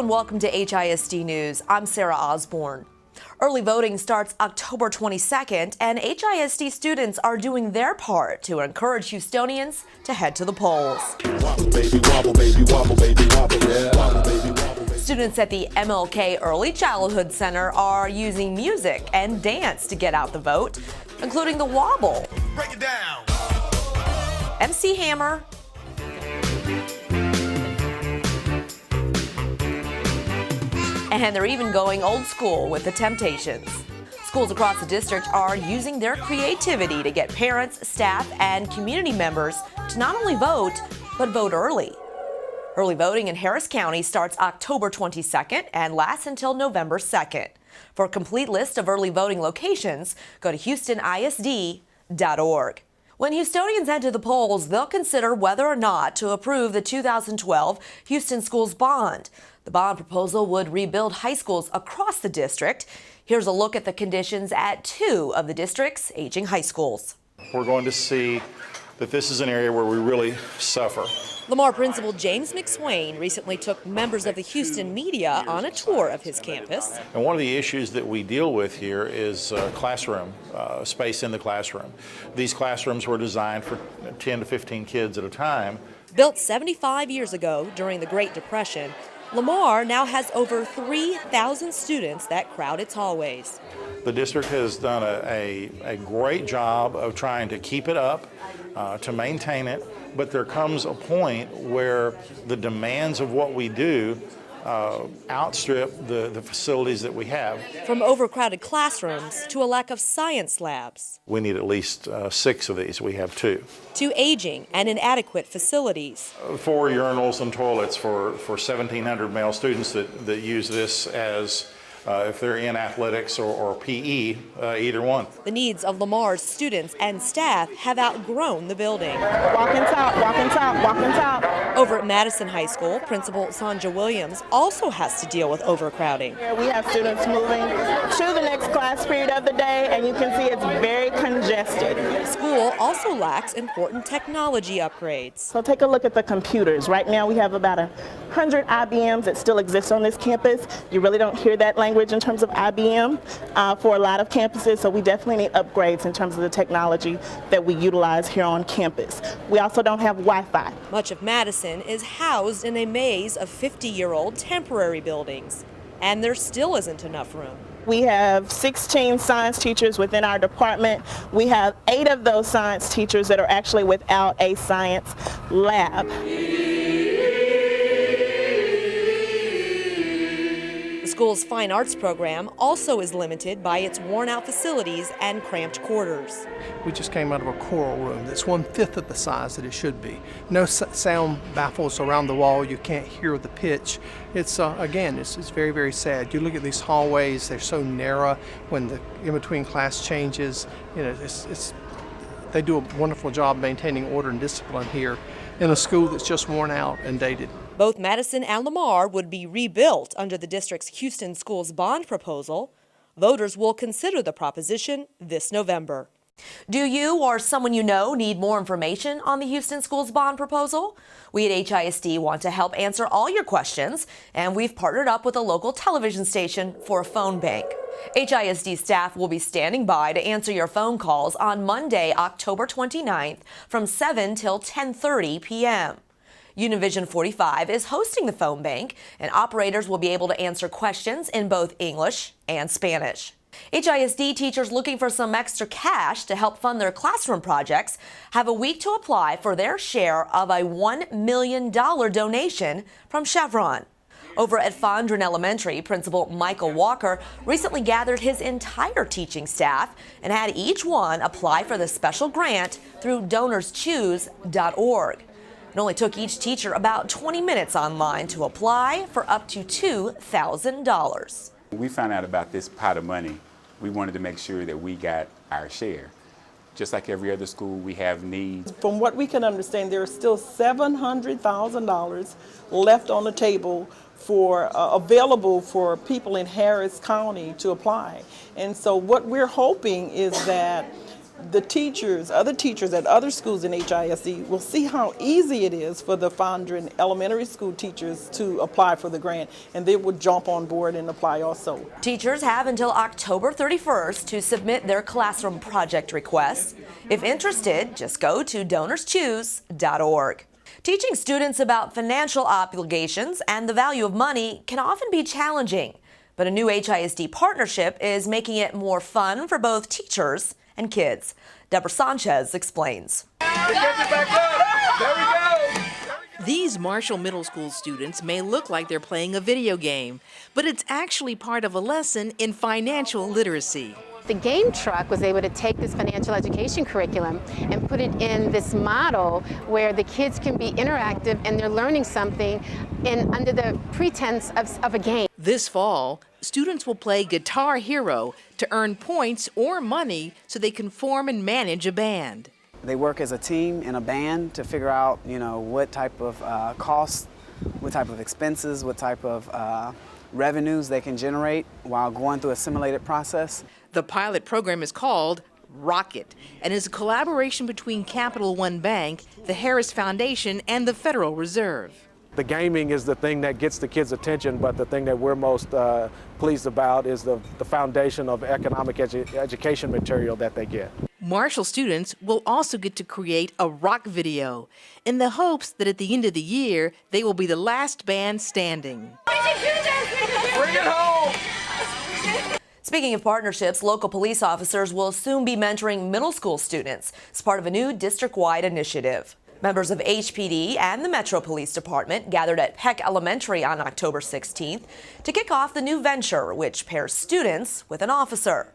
Hello and welcome to HISD News. I'm Sarah Osborne. Early voting starts October 22nd, and HISD students are doing their part to encourage Houstonians to head to the polls. Wobble, baby, wobble, baby, wobble, baby, wobble, yeah. Wobble, baby, wobble. Students at the MLK Early Childhood Center are using music and dance to get out the vote, including the wobble. Break it down. MC Hammer, and they're even going old school with the Temptations. Schools across the district are using their creativity to get parents, staff, and community members to not only vote, but vote early. Early voting in Harris County starts October 22nd and lasts until November 2nd. For a complete list of early voting locations, go to HoustonISD.org. When Houstonians head to the polls, they'll consider whether or not to approve the 2012 Houston Schools Bond. The bond proposal would rebuild high schools across the district. Here's a look at the conditions at 2 of the district's aging high schools. We're going to see that this is an area where we really suffer. LAMAR Principal James McSwain recently took members of the Houston media on a tour of his campus. And one of the issues that we deal with here is classroom, space in the classroom. These classrooms were designed for 10 to 15 kids at a time. Built 75 years ago during the Great Depression, LAMAR now has over 3,000 students that crowd its hallways. The district has done a great job of trying to keep it up, to maintain it, but there comes a point where the demands of what we do outstrip the facilities that we have. From overcrowded classrooms to a lack of science labs. We need at least 6 of these. We have 2. To aging and inadequate facilities. 4 urinals and toilets for 1,700 male students that use this as if they're in athletics or PE, either one. The needs of LAMAR's students and staff have outgrown the building. Walk and talk, walk and talk, walk and talk. Over at Madison High School, Principal SONJA Williams also has to deal with overcrowding. We have students moving to the next class period of the day, and you can see it's very congested. The school also lacks important technology upgrades. So take a look at the computers. Right now we have about 100 IBMs that still exist on this campus. You really don't hear that language in terms of IBM for a lot of campuses, so we definitely need upgrades in terms of the technology that we utilize here on campus. We also don't have Wi-Fi. Much of Madison is housed in a maze of 50-year-old temporary buildings, and there still isn't enough room. We have 16 science teachers within our department. We have 8 of those science teachers that are actually without a science lab. The school's fine arts program also is limited by its worn-out facilities and cramped quarters. We just came out of a choral room that's 1/5 of the size that it should be. No sound baffles around the wall. You can't hear the pitch. It's again, it's very, very sad. You look at these hallways; they're so narrow. When the in-between class changes, you know, they do a wonderful job maintaining order and discipline here in a school that's just worn out and dated. Both Madison and LAMAR would be rebuilt under the district's Houston Schools Bond proposal. Voters will consider the proposition this November. Do you or someone you know need more information on the Houston Schools Bond proposal? We at HISD want to help answer all your questions, and we've partnered up with a local television station for a phone bank. HISD staff will be standing by to answer your phone calls on Monday, October 29th from 7 till 10:30 p.m. Univision 45 is hosting the phone bank, and operators will be able to answer questions in both English and Spanish. HISD teachers looking for some extra cash to help fund their classroom projects have a week to apply for their share of a $1 million donation from Chevron. Over at Fondren Elementary, Principal Michael Walker recently gathered his entire teaching staff and had each one apply for the special grant through DonorsChoose.org. It only took each teacher about 20 minutes online to apply for up to $2,000. When we found out about this pot of money, we wanted to make sure that we got our share. Just like every other school, we have needs. From what we can understand, there is still $700,000 left on the table available for people in Harris County to apply. And so what we're hoping is that the teachers, other teachers at other schools in HISD will see how easy it is for the Fondren elementary school teachers to apply for the grant, and they would jump on board and apply also. Teachers have until October 31st to submit their classroom project requests. If interested, just go to donorschoose.org. Teaching students about financial obligations and the value of money can often be challenging, but a new HISD partnership is making it more fun for both teachers and kids. Deborah Sanchez explains. These Marshall Middle School students may look like they're playing a video game, but it's actually part of a lesson in financial literacy. The game truck was able to take this financial education curriculum and put it in this model where the kids can be interactive and they're learning something under the pretense of a game. This fall, students will play Guitar Hero to earn points or money so they can form and manage a band. They work as a team in a band to figure out, what type of costs, what type of expenses, what type of revenues they can generate while going through a simulated process. The pilot program is called Rocket and is a collaboration between Capital One Bank, the Harris Foundation, and the Federal Reserve. The gaming is the thing that gets the kids' attention, but the thing that we're most pleased about is the foundation of economic education material that they get. Marshall students will also get to create a rock video in the hopes that at the end of the year, they will be the last band standing. Bring it home! Speaking of partnerships, local police officers will soon be mentoring middle school students as part of a new district-wide initiative. Members of HPD and the Metro Police Department gathered at Peck Elementary on October 16th to kick off the new venture, which pairs students with an officer.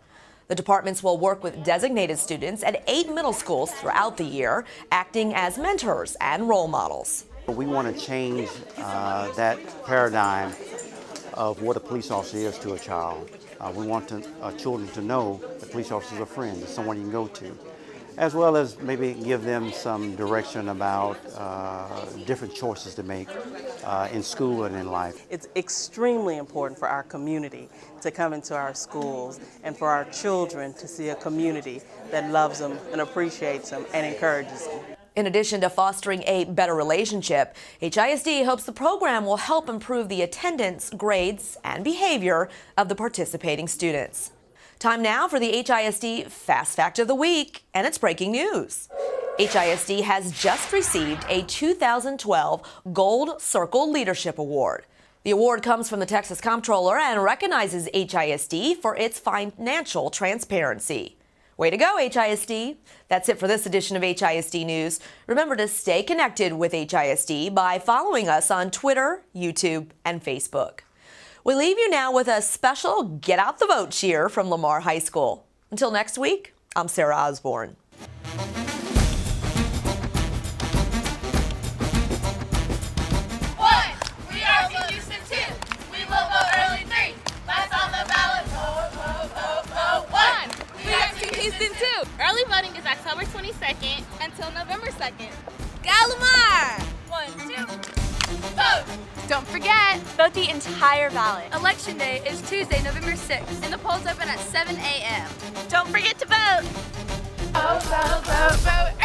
The departments will work with designated students at 8 middle schools throughout the year, acting as mentors and role models. We want to change that paradigm of what a police officer is to a child. We want children to know that police officers are a friend, someone you can go to, as well as maybe give them some direction about different choices to make in school and in life. It's extremely important for our community to come into our schools and for our children to see a community that loves them and appreciates them and encourages them. In addition to fostering a better relationship, HISD hopes the program will help improve the attendance, grades, and behavior of the participating students. Time now for the HISD Fast Fact of the Week, and it's breaking news. HISD has just received a 2012 Gold Circle Leadership Award. The award comes from the Texas Comptroller and recognizes HISD for its financial transparency. Way to go, HISD. That's it for this edition of HISD News. Remember to stay connected with HISD by following us on Twitter, YouTube, and Facebook. We leave you now with a special Get Out the Vote cheer from LAMAR High School. Until next week, I'm Sarah Osborne. Early voting is October 22nd until November 2nd. LAMAR! 1, 2, vote! Don't forget, vote the entire ballot. Election day is Tuesday, November 6th, and the polls open at 7 a.m. Don't forget to vote! Vote, vote, vote, vote!